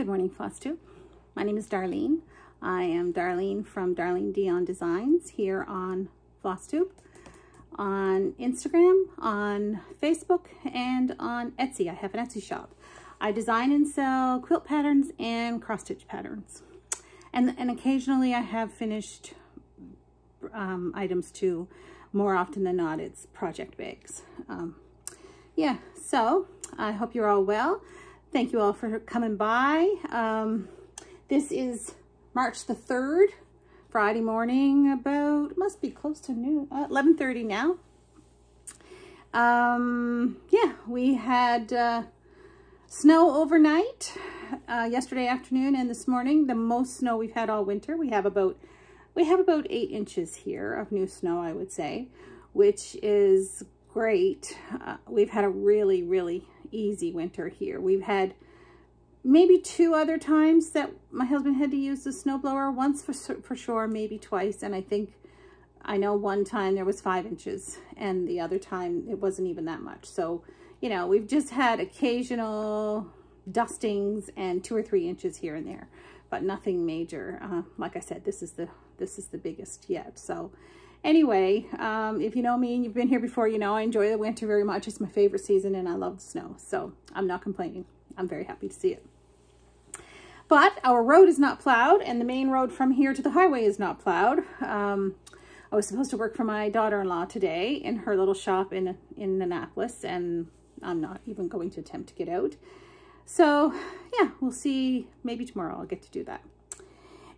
Good morning, Flosstube. My name is Darlene. I am Darlene from Darlene Dion Designs here on Flosstube, on Instagram, on Facebook, and on Etsy. I have an Etsy shop. I design and sell quilt patterns and cross-stitch patterns. And occasionally I have finished items too. More often than not, it's project bags. Yeah, so I hope you're all well. Thank you all for coming by. This is March the 3rd, Friday morning, about, it must be close to noon, 11:30 now. Yeah, we had snow overnight, yesterday afternoon and this morning. The most snow we've had all winter. We have about 8 inches here of new snow, I would say, which is great. We've had a really easy winter here. We've had maybe 2 other times that my husband had to use the snowblower, once for sure, maybe twice. And I know one time there was 5 inches and the other time it wasn't even that much. So, you know, we've just had occasional dustings and 2 or 3 inches here and there, but nothing major. Like I said, this is the biggest yet. So anyway, if you know me and you've been here before, you know I enjoy the winter very much. It's my favorite season and I love the snow. So I'm not complaining. I'm very happy to see it. But our road is not plowed, and the main road from here to the highway is not plowed. I was supposed to work for my daughter-in-law today in her little shop in Annapolis, and I'm not even going to attempt to get out. So yeah, we'll see. Maybe tomorrow I'll get to do that.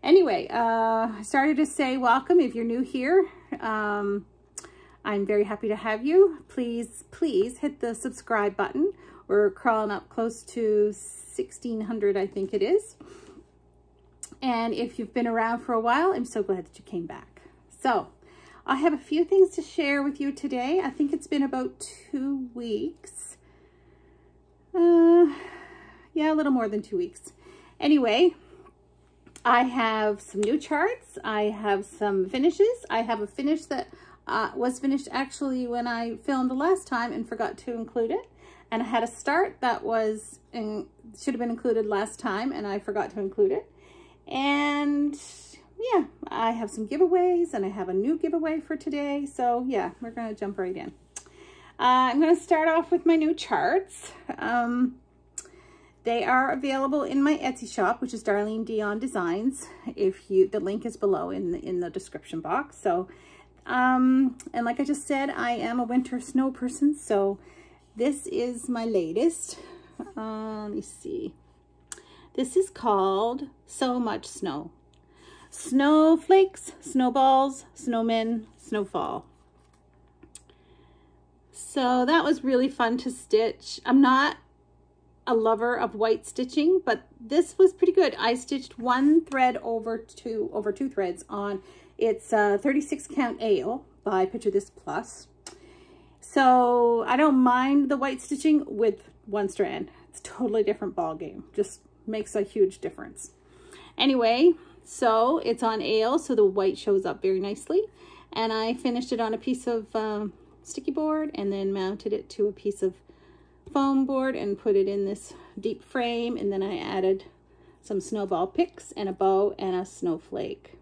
Anyway, I started to say welcome if you're new here. I'm very happy to have you. Please hit the subscribe button. We're crawling up close to 1,600, I think it is. And if you've been around for a while, I'm so glad that you came back. So I have a few things to share with you today. I think it's been about 2 weeks. Yeah, a little more than 2 weeks. Anyway, I have some new charts. I have some finishes. I have a finish that was finished actually when I filmed the last time and forgot to include it. And I had a start that should have been included last time and I forgot to include it. And yeah, I have some giveaways and I have a new giveaway for today. So yeah, we're going to jump right in. I'm going to start off with my new charts. They are available in my Etsy shop, which is Darlene Dion Designs. The link is below in the description box. So, and like I just said, I am a winter snow person. So this is my latest. Let me see. This is called So Much Snow. Snowflakes, snowballs, snowmen, snowfall. So that was really fun to stitch. I'm not a lover of white stitching, but this was pretty good. I stitched 1 thread over 2 threads on it's 36 count ale by Picture This Plus. So I don't mind the white stitching with 1 strand. It's a totally different ball game. Just makes a huge difference. Anyway, so it's on ale, so the white shows up very nicely. And I finished it on a piece of sticky board and then mounted it to a piece of foam board and put it in this deep frame. And then I added some snowball picks and a bow and a snowflake.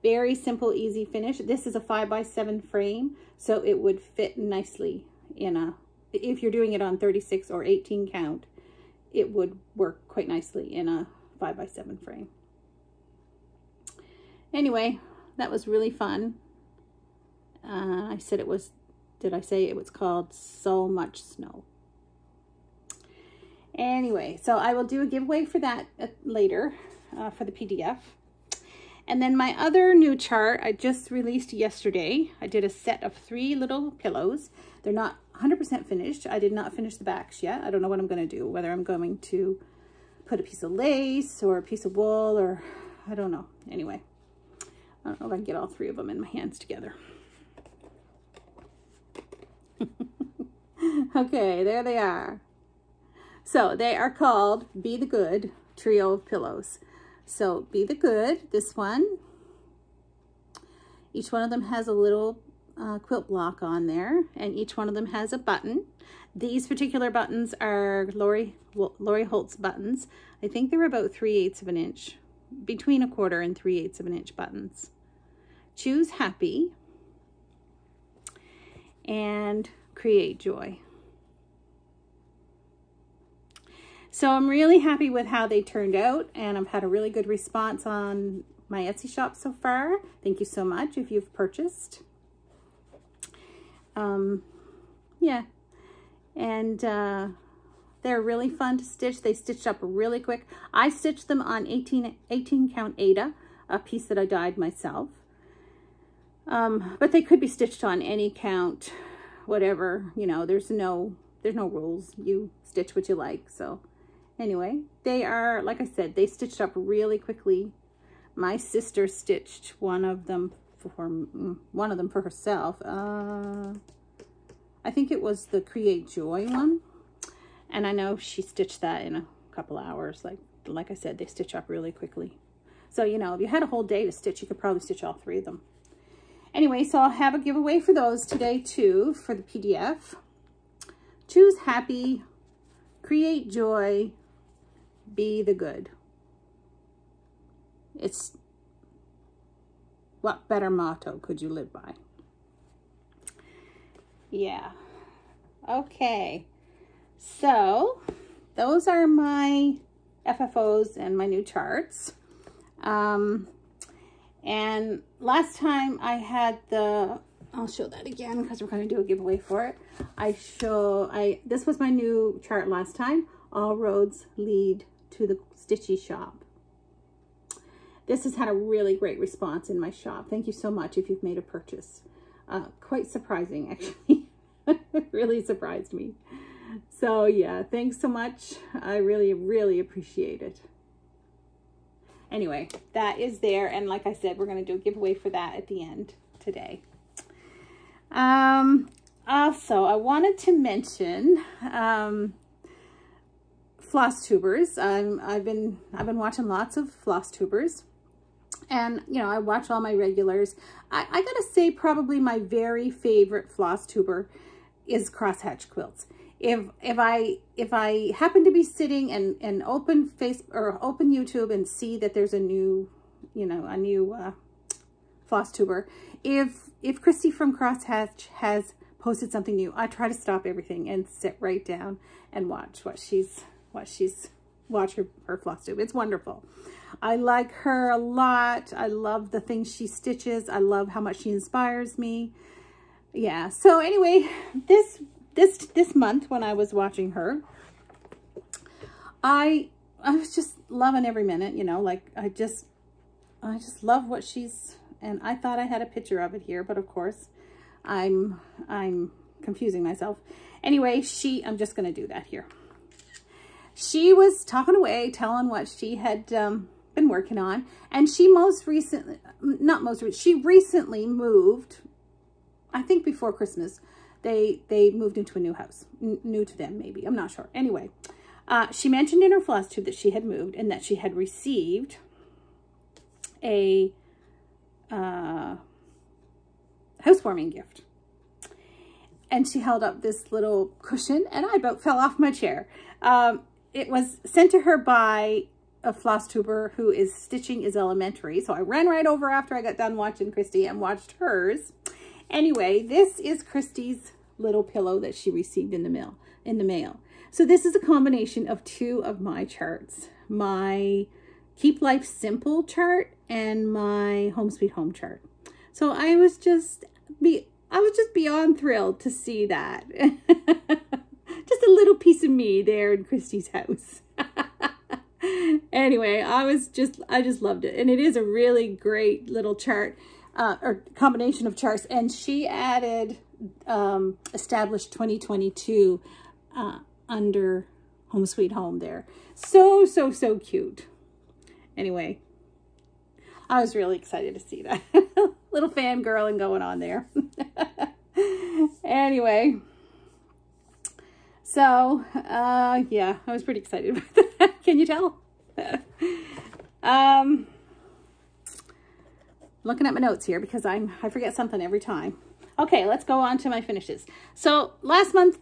Very simple, easy finish. This is a 5x7 frame, so it would fit nicely if you're doing it on 36 or 18 count, it would work quite nicely in a 5x7 frame. Anyway, that was really fun. I said it was, did I say it was called So Much Snow? Anyway, so I will do a giveaway for that later for the PDF. And then my other new chart I just released yesterday. I did a set of 3 little pillows. They're not 100% finished. I did not finish the backs yet. I don't know what I'm going to do, whether I'm going to put a piece of lace or a piece of wool, or I don't know. Anyway, I don't know if I can get all 3 of them in my hands together. Okay, there they are. So they are called Be the Good Trio of Pillows. So Be the Good, this one. Each one of them has a little quilt block on there, and each one of them has a button. These particular buttons are Lori Holt's buttons. I think they're about 3/8 of an inch, between 1/4 and 3/8 of an inch buttons. Choose Happy and Create Joy. So I'm really happy with how they turned out, and I've had a really good response on my Etsy shop so far. Thank you so much if you've purchased. Yeah, and they're really fun to stitch. They stitched up really quick. I stitched them on 18 count Aida, a piece that I dyed myself. But they could be stitched on any count, whatever, you know, there's no rules. You stitch what you like. So anyway, they are, like I said, they stitched up really quickly. My sister stitched one of them for herself. I think it was the Create Joy one. And I know she stitched that in a couple hours. Like I said, they stitch up really quickly. So, you know, if you had a whole day to stitch, you could probably stitch all 3 of them. Anyway, so I'll have a giveaway for those today too, for the PDF. Choose Happy, Create Joy, Be the Good. It's, what better motto could you live by? Yeah. Okay. So those are my FFOs and my new charts. And last time I had I'll show that again because we're going to do a giveaway for it. This was my new chart last time. All roads lead to the Stitchy shop. This has had a really great response in my shop. Thank you so much if you've made a purchase. Quite surprising, actually. It really surprised me. So yeah, thanks so much. I really, really appreciate it. Anyway, that is there. And like I said, we're going to do a giveaway for that at the end today. Also, I wanted to mention Flosstubers. I've been watching lots of Flosstubers. And, you know, I watch all my regulars. I gotta say, probably my very favorite Flosstuber is Crosshatch Quilts. If I happen to be sitting and open open YouTube and see that there's a new Flosstuber, if Christy from Crosshatch has posted something new, I try to stop everything and sit right down and watch her Flosstube. It's wonderful. I like her a lot. I love the things she stitches. I love how much she inspires me. Yeah. So anyway, this month when I was watching her, I was just loving every minute, you know, like I just love what she's, and I thought I had a picture of it here, but of course I'm confusing myself. Anyway, I'm just going to do that here. She was talking away, telling what she had been working on, and she recently moved, I think before Christmas. They moved into a new house, new to them maybe, I'm not sure. Anyway, she mentioned in her Flosstube that she had moved and that she had received a housewarming gift. And she held up this little cushion, and I about fell off my chair. It was sent to her by a Flosstuber who is stitching is elementary. So I ran right over after I got done watching Christy and watched hers. Anyway, this is Christy's little pillow that she received in the mail. So this is a combination of 2 of my charts, my Keep Life Simple chart and my Home Sweet Home chart. So I was just beyond thrilled to see that. Just a little piece of me there in Christy's house. Anyway, I just loved it. And it is a really great little chart, or combination of charts. And she added established 2022 under Home Sweet Home there. So cute. Anyway, I was really excited to see that. Little fangirling going on there. Anyway, so yeah, I was pretty excited about that. Can you tell? Looking at my notes here because I forget something every time. Okay, let's go on to my finishes. So last month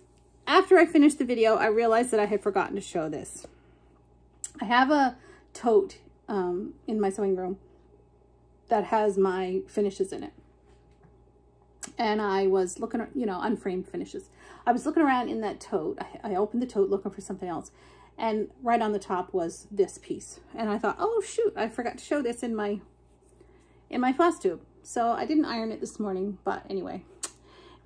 after I finished the video, I realized that I had forgotten to show this. I have a tote in my sewing room that has my finishes in it. And I was looking, you know, unframed finishes. I was looking around in that tote. I opened the tote looking for something else. And right on the top was this piece. And I thought, oh shoot, I forgot to show this in my Flosstube. So I didn't iron it this morning, but anyway.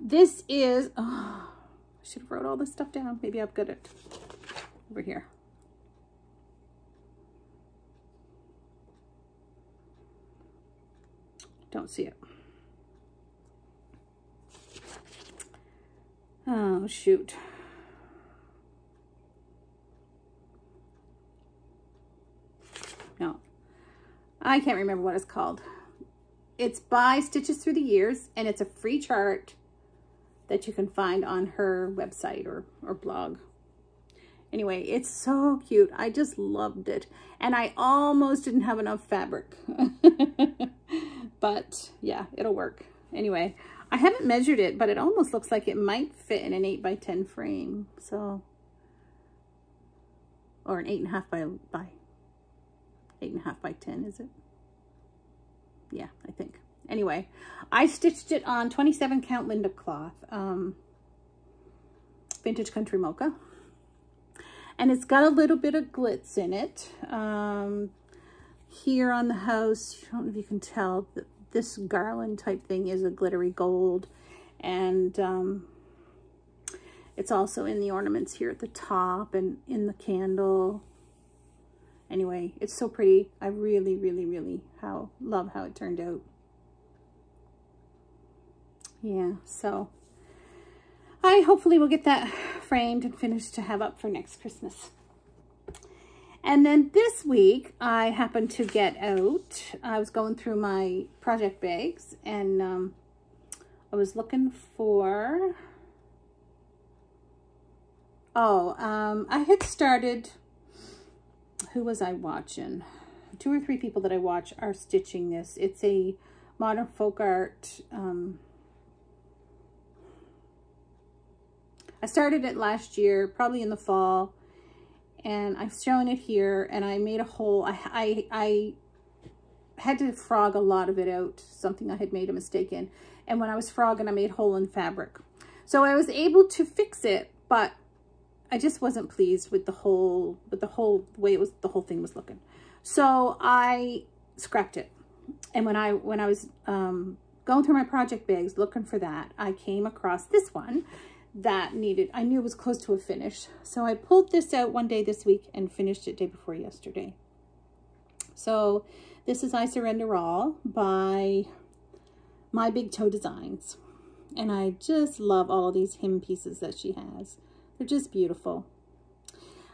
This is, oh, I should have wrote all this stuff down. Maybe I've got it over here. Don't see it. Oh, shoot. No, I can't remember what it's called. It's by Stitches Through the Years, and it's a free chart that you can find on her website or blog. Anyway, it's so cute. I just loved it. And I almost didn't have enough fabric. But yeah, it'll work. Anyway, I haven't measured it, but it almost looks like it might fit in an 8x10 frame. So, or an 8.5 by 8.5 by 10, is it? Yeah, I think. Anyway, I stitched it on 27 count Linda cloth, Vintage Country Mocha. And it's got a little bit of glitz in it. Here on the house, I don't know if you can tell, that this garland type thing is a glittery gold. And it's also in the ornaments here at the top and in the candle. Anyway, it's so pretty. I really, really, really love how it turned out. Yeah, so I hopefully will get that framed and finished to have up for next Christmas. And then this week, I happened to get out. I was going through my project bags, and I was looking for... I had started... Who was I watching? 2 or 3 people that I watch are stitching this. It's a modern folk art... I started it last year, probably in the fall, and I've shown it here, and I made a hole. I had to frog a lot of it out, something I had made a mistake in, and when I was frogging, I made a hole in fabric. So I was able to fix it, but I just wasn't pleased with the whole way the whole thing was looking. So I scrapped it, and when I was going through my project bags looking for that, I came across this one that I knew it was close to a finish. So I pulled this out one day this week and finished it day before yesterday. So this is I Surrender All by My Big Toe Designs. And I just love all of these hem pieces that she has. They're just beautiful.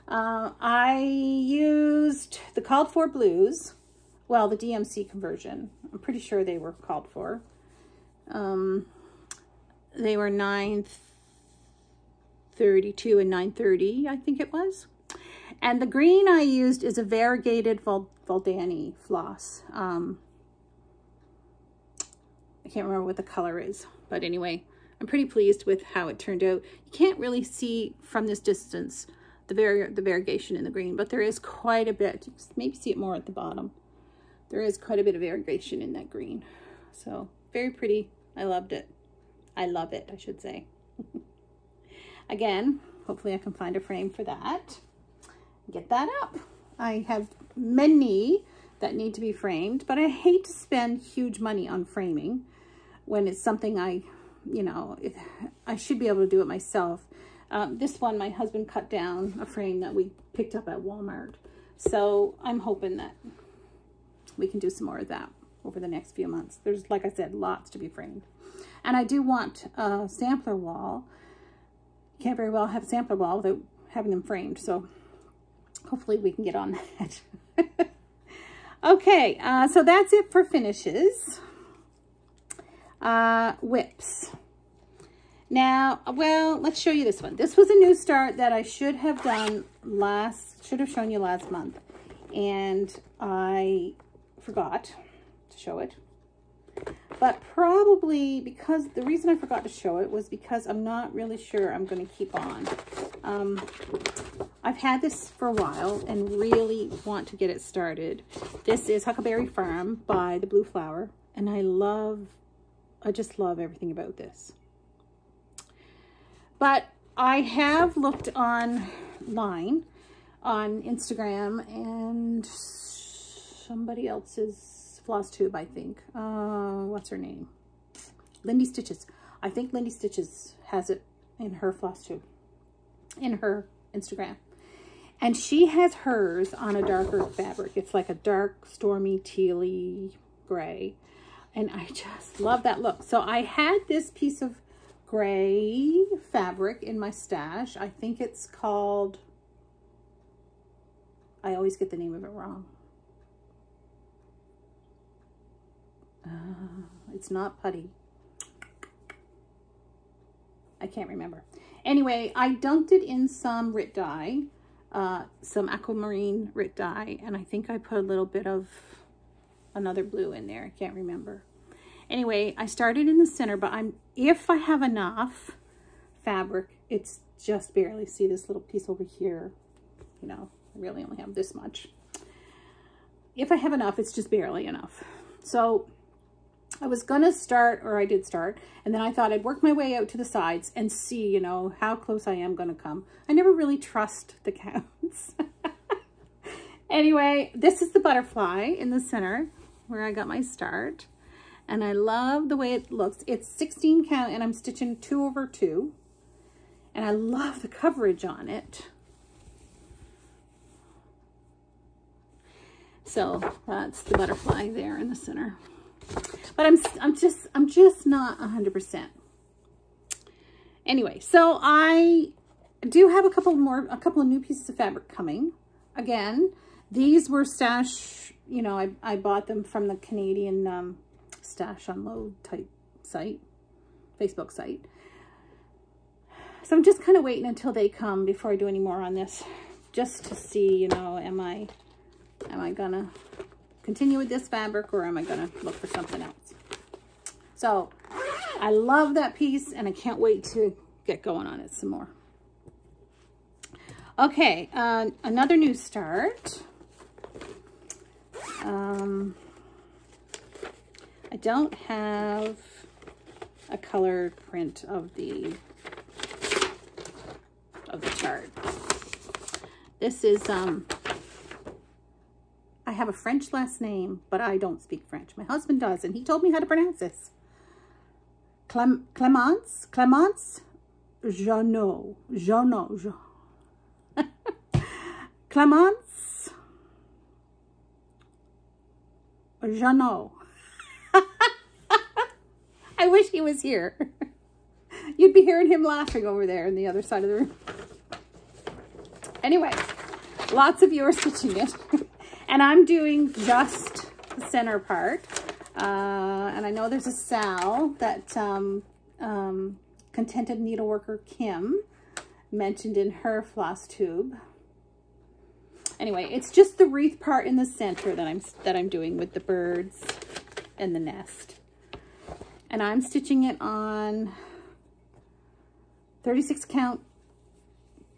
I used the called for blues. Well, the DMC conversion. I'm pretty sure they were called for. They were 932 and 930, I think it was. And the green I used is a variegated Valdani floss. I can't remember what the color is, but anyway, I'm pretty pleased with how it turned out. You can't really see from this distance the variegation in the green, but there is quite a bit. You can maybe see it more at the bottom. There is quite a bit of variegation in that green. So very pretty. I loved it. I love it, I should say. Again, hopefully I can find a frame for that. Get that up. I have many that need to be framed, but I hate to spend huge money on framing when it's something I should be able to do it myself. This one, my husband cut down a frame that we picked up at Walmart. So I'm hoping that we can do some more of that over the next few months. There's, like I said, lots to be framed. And I do want a sampler wall. Can't very well have a sampler wall without having them framed. So hopefully we can get on that. Okay, so that's it for finishes. Whips. Now, well, let's show you this one. This was a new start that I should have shown you last month. And I forgot to show it. But probably because the reason I forgot to show it was because I'm not really sure I'm going to keep on. I've had this for a while and really want to get it started. This is Huckleberry Farm by The Blue Flower, and I just love everything about this. But I have looked online on Instagram and somebody else's Flosstube, I think. What's her name? Lindy Stitches. I think Lindy Stitches has it in her Flosstube, in her Instagram. And she has hers on a darker fabric. It's like a dark, stormy, tealy gray. And I just love that look. So I had this piece of gray fabric in my stash. I think it's called, I always get the name of it wrong. It's not putty. I can't remember. Anyway, I dunked it in some Rit dye, some aquamarine Rit dye, and I think I put a little bit of another blue in there. I can't remember. Anyway, I started in the center, but if I have enough fabric, it's just barely, see this little piece over here, you know, I really only have this much. If I have enough, it's just barely enough. So I was gonna start, or I did start, and then I thought I'd work my way out to the sides and see, you know, how close I am gonna come. I never really trust the counts. Anyway, this is the butterfly in the center where I got my start. And I love the way it looks. It's 16 count and I'm stitching 2 over 2. And I love the coverage on it. So that's the butterfly there in the center. But I'm just not 100%. Anyway, so I do have a couple of new pieces of fabric coming. Again, these were stash, you know, I bought them from the Canadian stash unload type site, Facebook site. So I'm just kind of waiting until they come before I do any more on this, just to see, you know, am I gonna continue with this fabric or am I gonna look for something else? So I love that piece and I can't wait to get going on it some more. Okay, another new start. I don't have a colored print of the chart. This is, I have a French last name, but I don't speak French. My husband does, and he told me how to pronounce this. Clemence Jeannot. Clemence Jeannot. I wish he was here. You'd be hearing him laughing over there on the other side of the room. Anyway, lots of you are stitching it. And I'm doing just the center part. And I know there's a Sal that Contented Needleworker Kim mentioned in her Flosstube. Anyway, it's just the wreath part in the center that I'm doing with the birds and the nest. And I'm stitching it on 36 count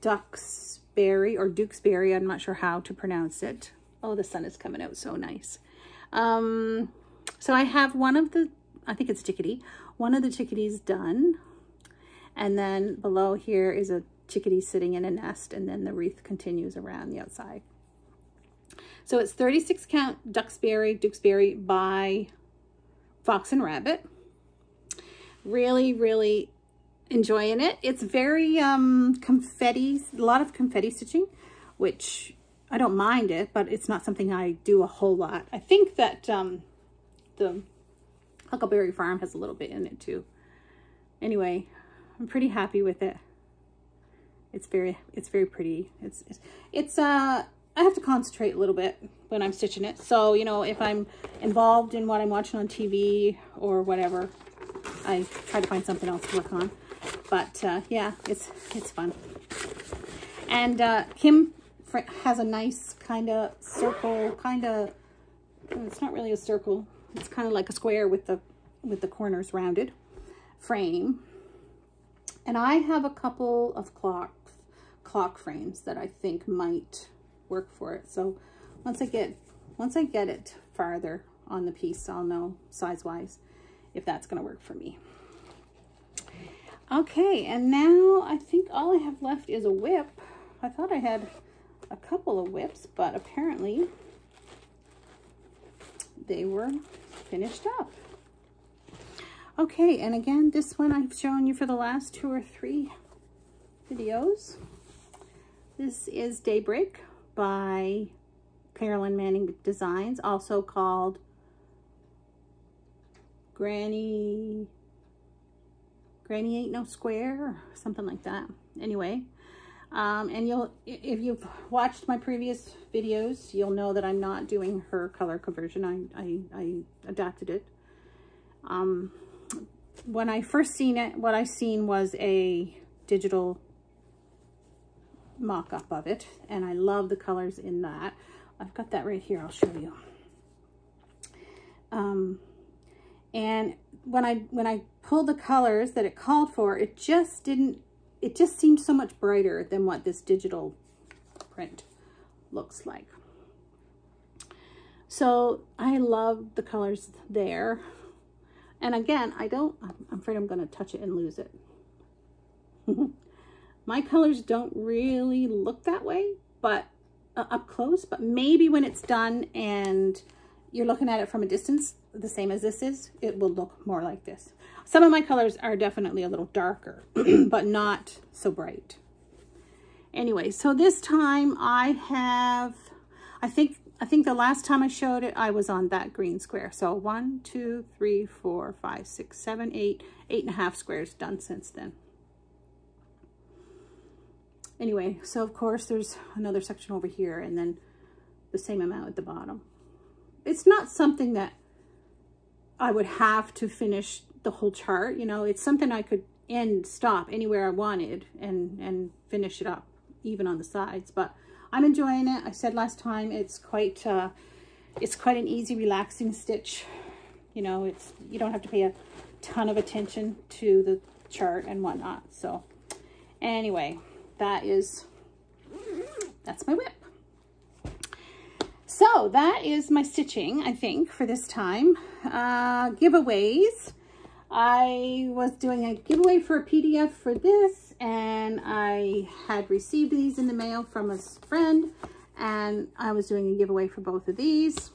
Duxbury or Dukesbury. I'm not sure how to pronounce it. Oh, the sun is coming out so nice. So I have one of the, I think it's chickadee, one of the chickadees done. And then below here is a chickadee sitting in a nest, and then the wreath continues around the outside. So it's 36 count Dukesbury by Fox and Rabbit. Really, really enjoying it. It's very confetti, a lot of confetti stitching, which I don't mind it, but it's not something I do a whole lot. I think that the Huckleberry Farm has a little bit in it too. Anyway, I'm pretty happy with it. It's very pretty. It's I have to concentrate a little bit when I'm stitching it. So, you know, if I'm involved in what I'm watching on TV or whatever, I try to find something else to work on. But yeah, it's fun. And Kim has a nice kind of circle, it's not really a circle. It's kind of like a square with the with the corners rounded frame. And I have a couple of clock frames that I think might work for it. So once I get it farther on the piece, I'll know size-wise if that's going to work for me. Okay, and now I think all I have left is a whip. I thought I had a couple of whips, but apparently they were finished up. Okay, and again, this one I've shown you for the last 2 or 3 videos. This is Daybreak by Carolyn Manning Designs, also called Granny Ain't No Square, or something like that. Anyway, and if you've watched my previous videos, you'll know that I'm not doing her color conversion. I adapted it. When I first seen it, what I seen was a digital mock-up of it, and I love the colors in that. I've got that right here, I'll show you. And when I pulled the colors that it called for, it just seemed so much brighter than what this digital print looks like. So I love the colors there. And again, I'm afraid I'm going to touch it and lose it. My colors don't really look that way, but up close, but maybe when it's done and you're looking at it from a distance, the same as this is, it will look more like this. Some of my colors are definitely a little darker, but not so bright. Anyway, so this time I think the last time I showed it, I was on that green square. So 1, 2, 3, 4, 5, 6, 7, 8, 8.5 squares done since then. Anyway, so of course there's another section over here and then the same amount at the bottom. It's not something that I would have to finish the whole chart. You know, it's something I could stop anywhere I wanted and finish it up, even on the sides. But I'm enjoying it. I said last time it's quite an easy, relaxing stitch. You know, you don't have to pay a ton of attention to the chart and whatnot. So anyway, that's my whip. So that is my stitching, I think, for this time. Giveaways. I was doing a giveaway for a PDF for this, and I had received these in the mail from a friend, and I was doing a giveaway for both of these.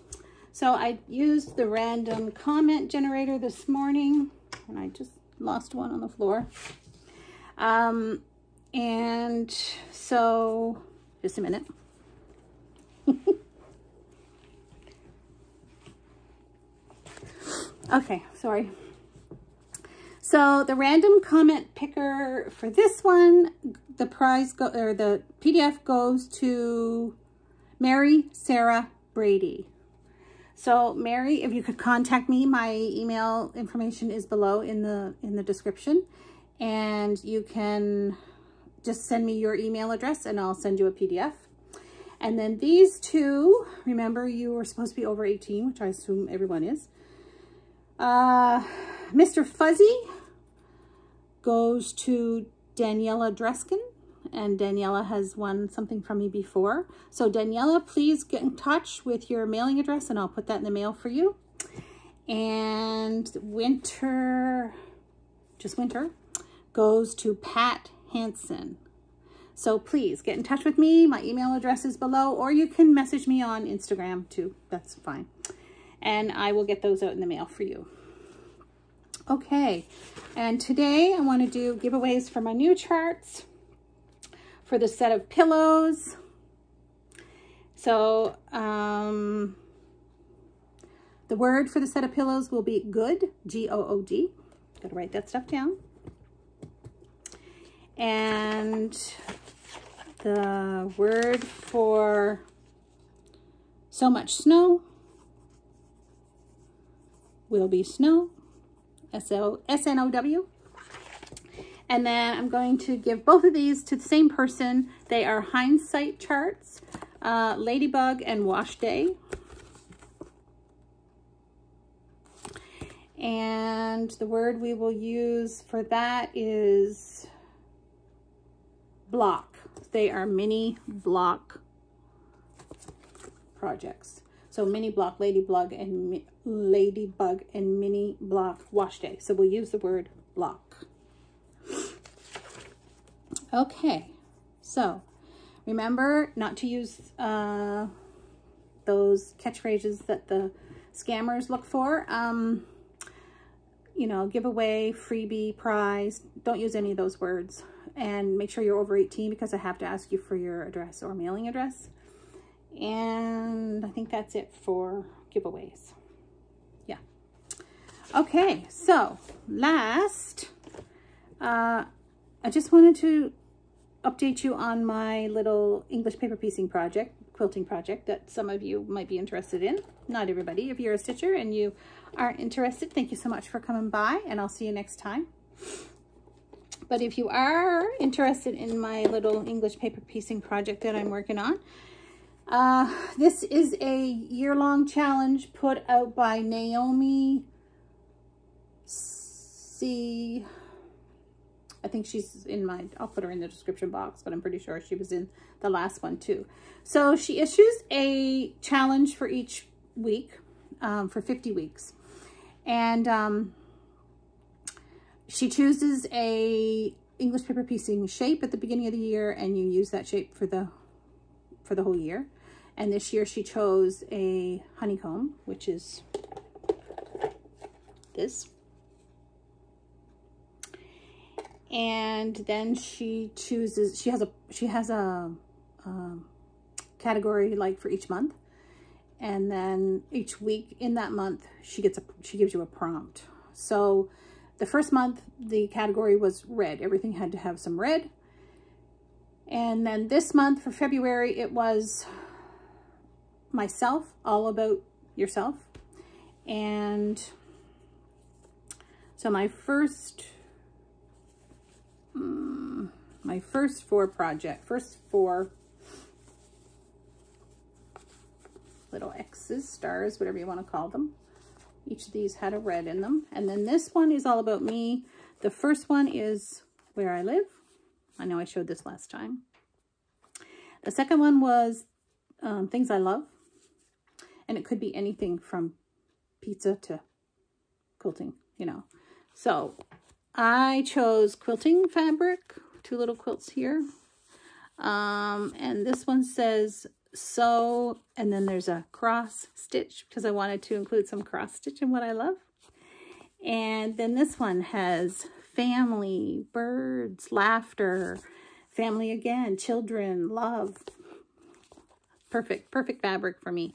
So I used the random comment generator this morning, and I just lost one on the floor. And so, just a minute. Okay, sorry. So the random comment picker for this one, the PDF goes to Mary Sarah Brady. So Mary, if you could contact me, my email information is below in the description, and you can just send me your email address and I'll send you a PDF. And then these two, remember you were supposed to be over 18, which I assume everyone is. Mr. Fuzzy goes to Daniela Dreskin, and Daniela has won something from me before. So Daniela, please get in touch with your mailing address and I'll put that in the mail for you. And Winter goes to Pat Hansen. So please get in touch with me. My email address is below, or you can message me on Instagram too. That's fine. And I will get those out in the mail for you. Okay, and today I want to do giveaways for my new charts for the set of pillows. So the word for the set of pillows will be good, G-O-O-D. Got to write that stuff down. And the word for so much snow will be snow, S-N-O-W. And then I'm going to give both of these to the same person. They are hindsight charts, Ladybug and Wash Day. And the word we will use for that is block. They are mini block projects. So mini block, ladybug and mini block wash day. So we'll use the word block. Okay, so remember not to use those catchphrases that the scammers look for. You know, giveaway, freebie, prize. Don't use any of those words. And make sure you're over 18 because I have to ask you for your address or mailing address. And I think that's it for giveaways. Yeah. Okay, so last, I just wanted to update you on my little English paper piecing project, quilting project that some of you might be interested in. Not everybody. If you're a stitcher and you aren't interested, thank you so much for coming by, and I'll see you next time. But if you are interested in my little English paper piecing project that I'm working on, this is a year-long challenge put out by Naomi C. I think she's in my, I'll put her in the description box, but I'm pretty sure she was in the last one too. So she issues a challenge for each week, for 50 weeks. And she chooses a English paper piecing shape at the beginning of the year, and you use that shape for the whole year. And this year she chose a honeycomb, which is this. And then she chooses, she has a category like for each month. And then each week in that month, she gives you a prompt. So the first month, the category was red. Everything had to have some red. And then this month for February, it was myself, all about yourself. And so my first four little X's, stars, whatever you want to call them. Each of these had a red in them. And then this one is all about me. The first one is where I live. I know I showed this last time. The second one was things I love. And it could be anything from pizza to quilting, you know. So I chose quilting fabric, 2 little quilts here. And this one says sew, and then there's a cross stitch because I wanted to include some cross stitch in what I love. And then this one has family, birds, laughter, family again, children, love. Perfect fabric for me.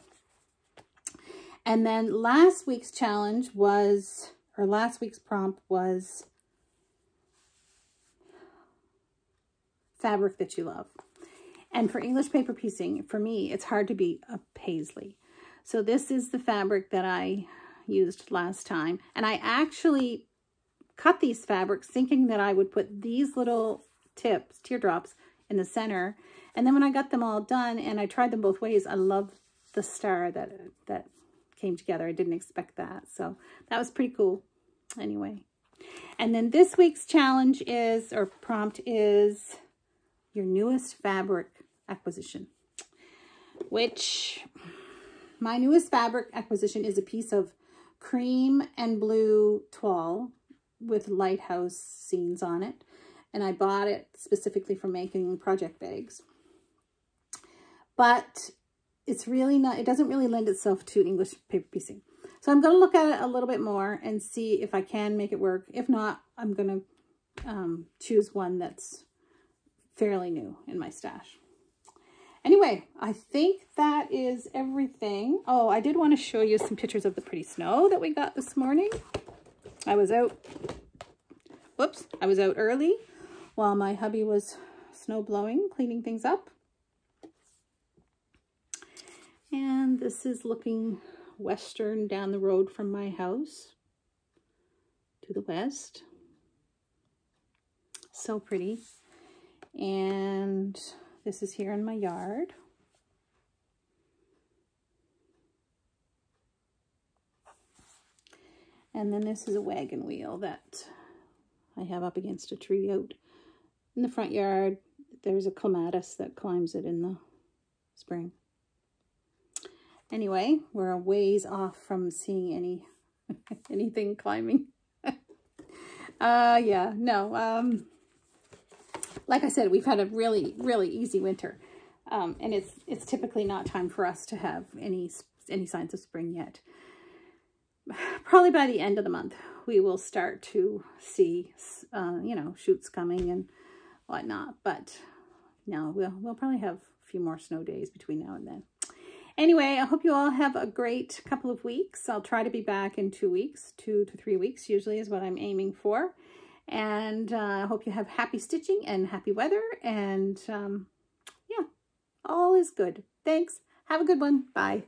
And then last week's challenge was, or last week's prompt was fabric that you love. And for English paper piecing, for me, it's hard to beat a paisley. So this is the fabric that I used last time. And I actually cut these fabrics thinking that I would put these little tips, teardrops, in the center. And then when I got them all done and I tried them both ways, I love the star that came together. I didn't expect that. So that was pretty cool anyway. And then this week's challenge is, or prompt is, your newest fabric acquisition, which my newest fabric acquisition is a piece of cream and blue toile with lighthouse scenes on it. And I bought it specifically for making project bags. But it's really not, it doesn't really lend itself to English paper piecing. So I'm going to look at it a little bit more and see if I can make it work. If not, I'm going to choose one that's fairly new in my stash. Anyway, I think that is everything. Oh, I did want to show you some pictures of the pretty snow that we got this morning. I was out early while my hubby was snow blowing, cleaning things up. And this is looking western down the road from my house to the west. So pretty. And this is here in my yard. And then this is a wagon wheel that I have up against a tree out in the front yard. There's a clematis that climbs it in the spring. Anyway, we're a ways off from seeing anything climbing. Yeah, no. Like I said, we've had a really, really easy winter. And it's typically not time for us to have any signs of spring yet. Probably by the end of the month, we will start to see, you know, shoots coming and whatnot. But no, we'll probably have a few more snow days between now and then. Anyway, I hope you all have a great couple of weeks. I'll try to be back in 2 weeks. 2 to 3 weeks usually is what I'm aiming for. And I hope you have happy stitching and happy weather. And yeah, all is good. Thanks. Have a good one. Bye.